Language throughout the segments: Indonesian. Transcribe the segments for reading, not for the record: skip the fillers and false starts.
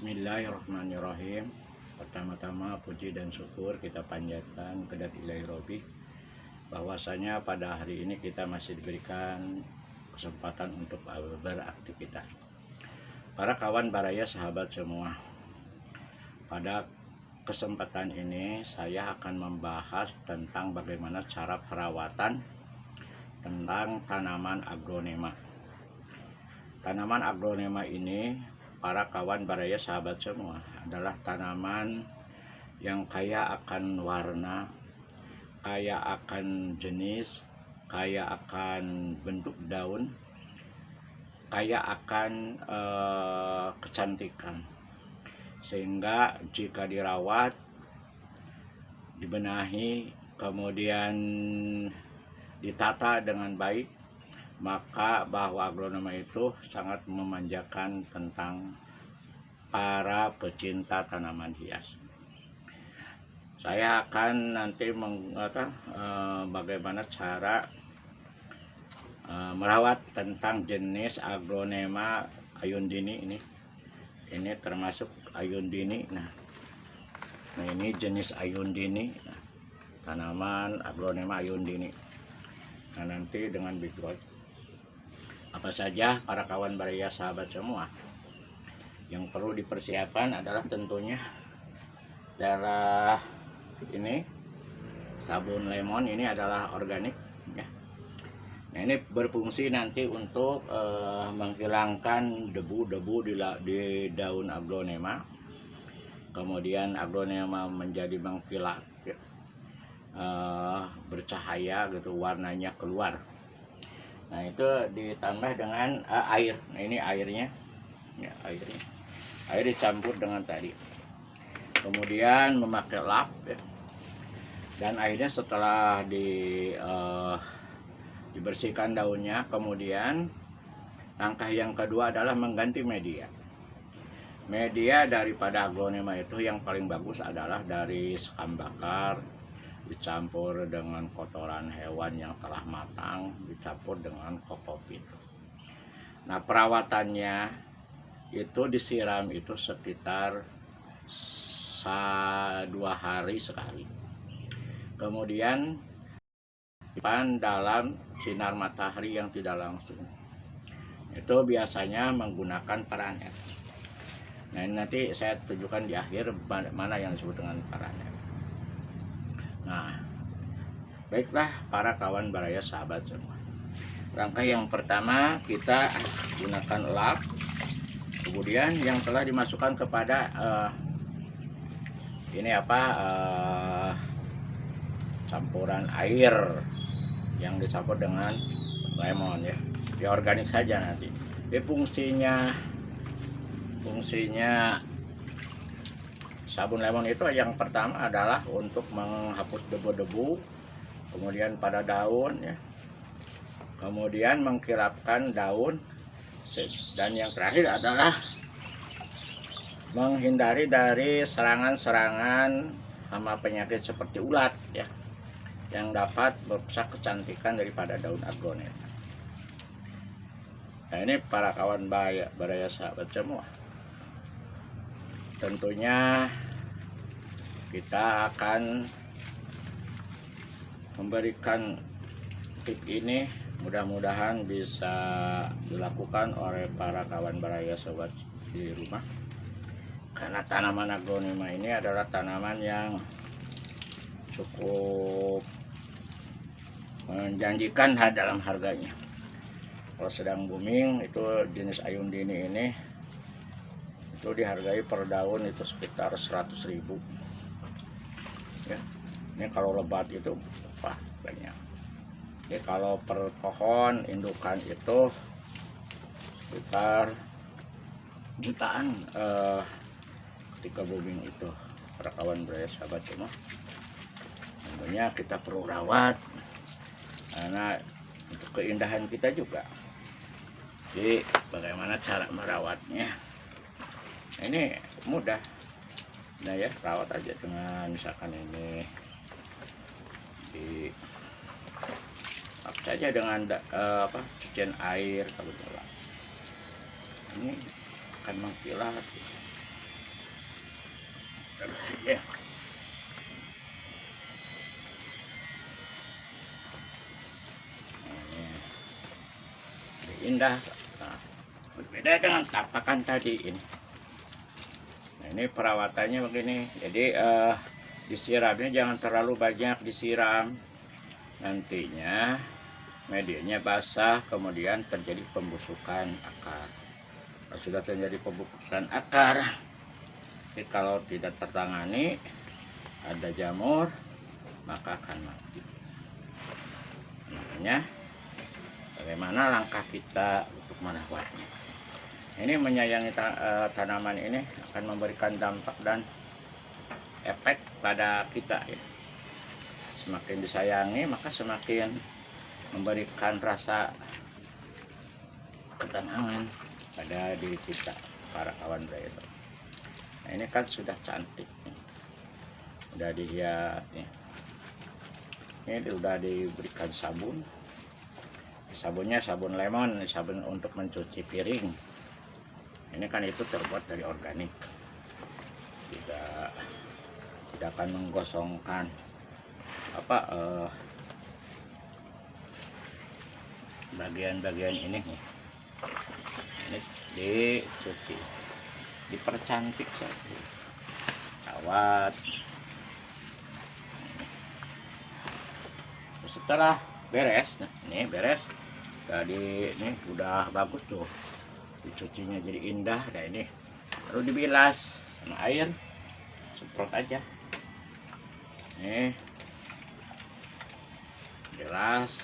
Bismillahirrahmanirrahim. Pertama-tama puji dan syukur kita panjatkan kepada Ilahi Robbi, bahwasanya pada hari ini kita masih diberikan kesempatan untuk beraktivitas. Para kawan baraya sahabat semua, pada kesempatan ini saya akan membahas tentang bagaimana cara perawatan tentang tanaman aglonema. Tanaman aglonema ini, para kawan baraya sahabat semua, adalah tanaman yang kaya akan warna, kaya akan jenis, kaya akan bentuk daun, kaya akan kecantikan. Sehingga jika dirawat, dibenahi, kemudian ditata dengan baik, maka bahwa aglonema itu sangat memanjakan tentang para pecinta tanaman hias. Saya akan nanti bagaimana cara merawat tentang jenis aglonema ayundini ini. Ini termasuk ayundini. Nah ini jenis ayundini, tanaman aglonema ayundini. Nah nanti dengan background apa saja para kawan baraya sahabat semua, yang perlu dipersiapkan adalah tentunya adalah ini sabun lemon. Ini adalah organik ya. Nah ini berfungsi nanti untuk menghilangkan debu-debu di daun aglonema, kemudian aglonema menjadi mengkilat ya. Bercahaya gitu, warnanya keluar. Nah itu ditambah dengan air. Nah ini airnya ya, air dicampur dengan tadi, kemudian memakai lap ya. Dan akhirnya setelah dibersihkan daunnya, kemudian langkah yang kedua adalah mengganti media. Media daripada aglonema itu yang paling bagus adalah dari sekam bakar, dicampur dengan kotoran hewan yang telah matang, dicampur dengan kokopit. Nah perawatannya itu disiram itu sekitar 2 hari sekali, kemudian dalam sinar matahari yang tidak langsung, itu biasanya menggunakan paranet. Nah ini nanti saya tunjukkan di akhir mana yang disebut dengan paranet. Nah baiklah para kawan baraya sahabat semua, langkah yang pertama kita gunakan lap, kemudian yang telah dimasukkan kepada campuran air yang dicampur dengan lemon ya, di organik saja nanti. Jadi fungsinya sabun lemon itu yang pertama adalah untuk menghapus debu-debu, kemudian pada daun ya, kemudian mengkilapkan daun, dan yang terakhir adalah menghindari dari serangan-serangan hama penyakit seperti ulat ya, yang dapat merusak kecantikan daripada daun aglonema. Nah ini para kawan baraya sahabat semua, tentunya kita akan memberikan tip ini, mudah-mudahan bisa dilakukan oleh para kawan baraya sobat di rumah, karena tanaman aglonema ini adalah tanaman yang cukup menjanjikan dalam harganya. Kalau sedang booming itu jenis ayundini ini, itu dihargai per daun itu sekitar 100.000 ya. Ini kalau lebat itu banyak. Jadi kalau per pohon indukan itu sekitar jutaan ketika booming itu, para kawan baraya sahabat semua. Tentunya kita perlu rawat karena untuk keindahan kita juga. Jadi bagaimana cara merawatnya? Ini mudah. Nah ya, rawat aja dengan misalkan ini di saja dengan cucian air. Kalau ini akan mengkilat Ya. Ini lebih indah. Nah, berbeda dengan tapakan tadi ini. Nah, ini perawatannya begini. Jadi disiramnya jangan terlalu banyak disiram. Nantinya medianya basah, kemudian terjadi pembusukan akar. Kalau sudah terjadi pembusukan akar, jadi kalau tidak tertangani, ada jamur, maka akan mati. Makanya bagaimana langkah kita untuk merawatnya. Ini menyayangi tanaman ini akan memberikan dampak dan efek pada kita ya. Semakin disayangi maka semakin memberikan rasa ketenangan pada diri kita, para kawan saya itu. Nah, ini kan sudah cantik nih. Udah dihias nih. Ini udah diberikan sabun. Sabunnya sabun lemon, sabun untuk mencuci piring. Ini kan itu terbuat dari organik. Tidak akan menggosongkan bagian-bagian ini nih. Ini dicuci, dipercantik saja, rawat. Setelah beres, nah ini beres, tadi ini udah bagus tuh, dicucinya jadi indah. Nah ini baru dibilas sama air, semprot aja. Nih bilas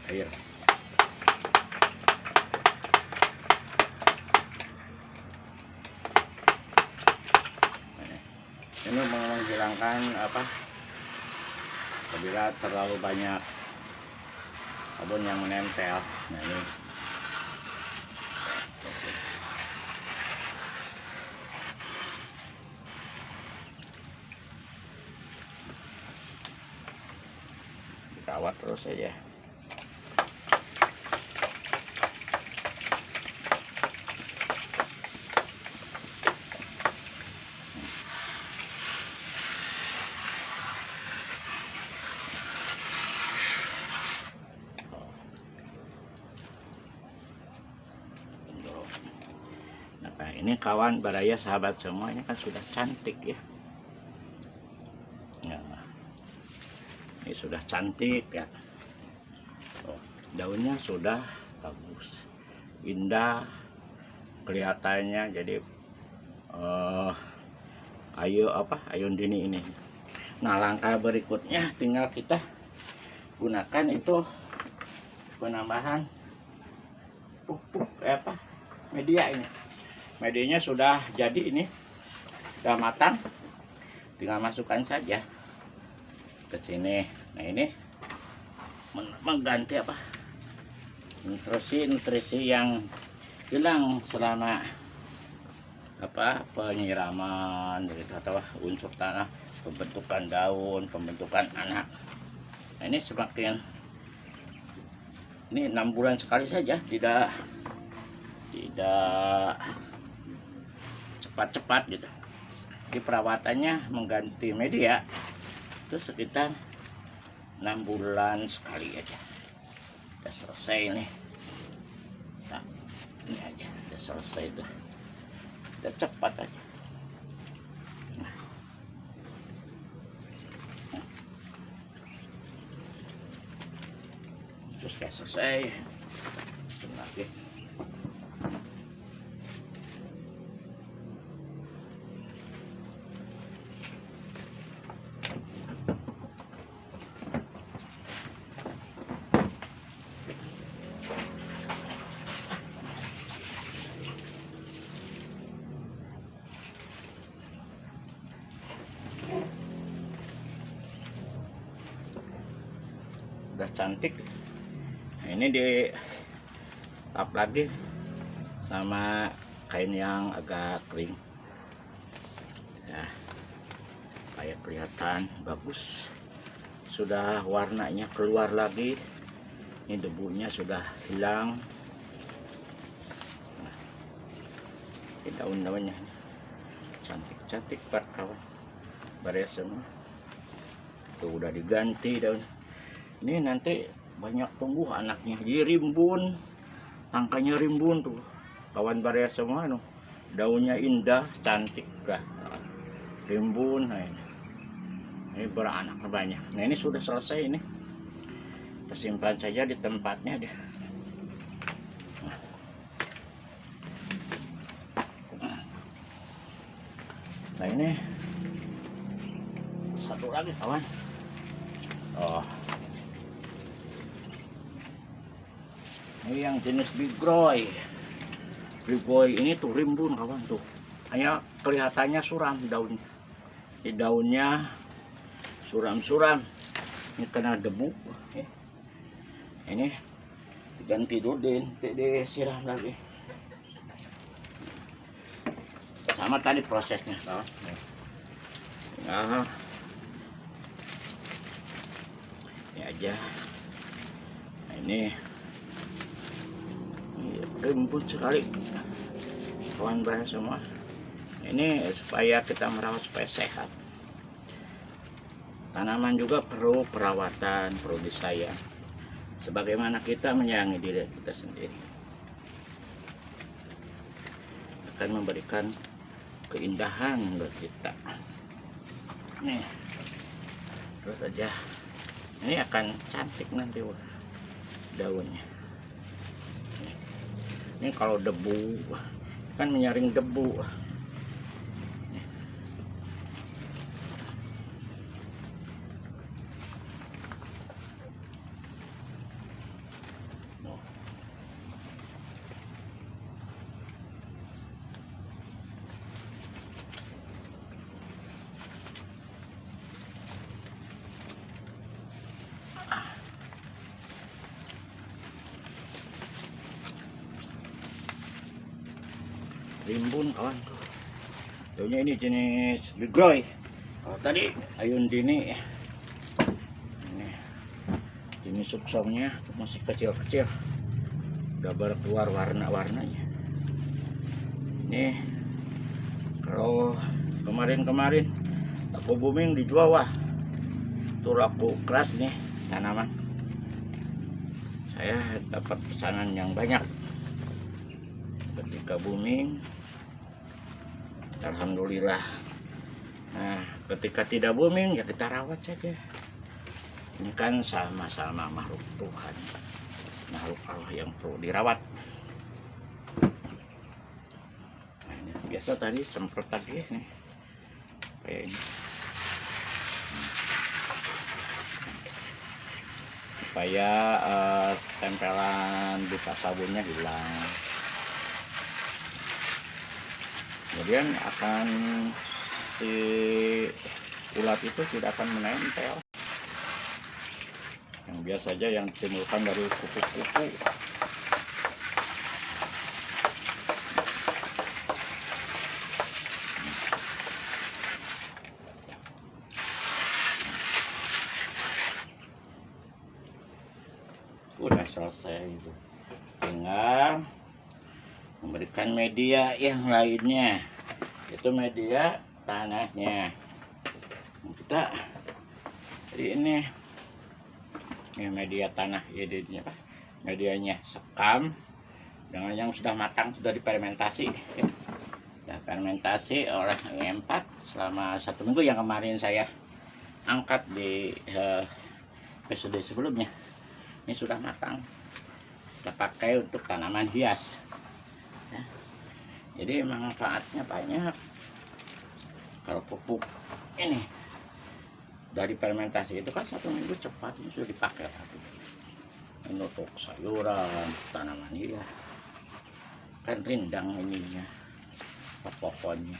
air. Ini menghilangkan apabila terlalu banyak sabun yang menempel. Nah ini dirawat terus saja. Nah ini kawan baraya sahabat semua, ini kan sudah cantik ya. Nah, ini sudah cantik ya. Oh, daunnya sudah bagus, indah kelihatannya. Jadi ayun dini ini. Nah langkah berikutnya tinggal kita gunakan itu penambahan pupuk media ini. Medianya sudah jadi, ini sudah matang, tinggal masukkan saja ke sini. Nah ini mengganti nutrisi yang hilang selama penyiraman dari unsur tanah, pembentukan daun, pembentukan anak. Nah ini semakin, ini 6 bulan sekali saja, tidak cepat-cepat gitu. Di perawatannya mengganti media itu sekitar 6 bulan sekali aja. Udah selesai nih. Nah, ini aja udah selesai tuh. Udah cepat aja. Nah. Terus kayak selesai. Lagi. Udah cantik. Nah, ini di tap lagi sama kain yang agak kering ya, supaya kelihatan bagus. Sudah warnanya keluar lagi, ini debunya sudah hilang. Nah, ini daun-daunnya cantik-cantik Pak kawan, bare semua tuh udah diganti daun. Ini nanti banyak tumbuh anaknya, jadi rimbun, angkanya rimbun tuh kawan bare semua no. Daunnya indah, cantik dah, rimbun. Nah ini beranak banyak. Nah ini sudah selesai, ini kita simpan saja di tempatnya deh. Nah ini satu lagi kawan. Oh, ini yang jenis bigroy. Bigroy ini tuh rimbun kawan tuh. Hanya kelihatannya suram daun. Di daunnya suram-suram. Ini kena debu. Ini diganti dulu, disiram lagi. Sama tadi prosesnya kawan. Nah, ini aja. Nah, ini rimbun sekali kawan bahan semua. Ini supaya kita merawat supaya sehat. Tanaman juga perlu perawatan, perlu disayang sebagaimana kita menyayangi diri kita sendiri. Akan memberikan keindahan buat kita. Nih terus aja, ini akan cantik nanti daunnya. Ini kalau debu kan menyaring debu. Rimbun kawan tuh. Daunnya ini jenis bigroy. Kalau tadi ayun dini ini jenis suksongnya masih kecil-kecil, udah baru keluar warna-warnanya. Ini kalau kemarin-kemarin aku booming dijual, wah tuh laku keras nih tanaman. Saya dapat pesanan yang banyak ketika booming, alhamdulillah. Nah ketika tidak booming ya kita rawat saja. Ini kan sama-sama makhluk Tuhan, makhluk Allah yang perlu dirawat. Nah, ini biasa tadi semprot tadi nih kayak ini, supaya tempelan buka sabunnya hilang. Kemudian akan si ulat itu tidak akan menempel. Yang biasa saja yang ditimbulkan dari kupu-kupu. Udah selesai itu. Tinggal memberikan media yang lainnya, itu media tanahnya. Kita jadi ini media tanah, ini apa medianya, sekam dengan yang sudah matang, sudah difermentasi ya, fermentasi oleh E4 selama 1 minggu yang kemarin saya angkat di episode sebelumnya. Ini sudah matang, kita pakai untuk tanaman hias. Jadi manfaatnya banyak. Kalau pupuk ini dari fermentasi itu kan 1 minggu cepat, ini sudah dipakai lagi. Ini untuk sayuran, tanaman hias, kan rindang ininya, pohonnya.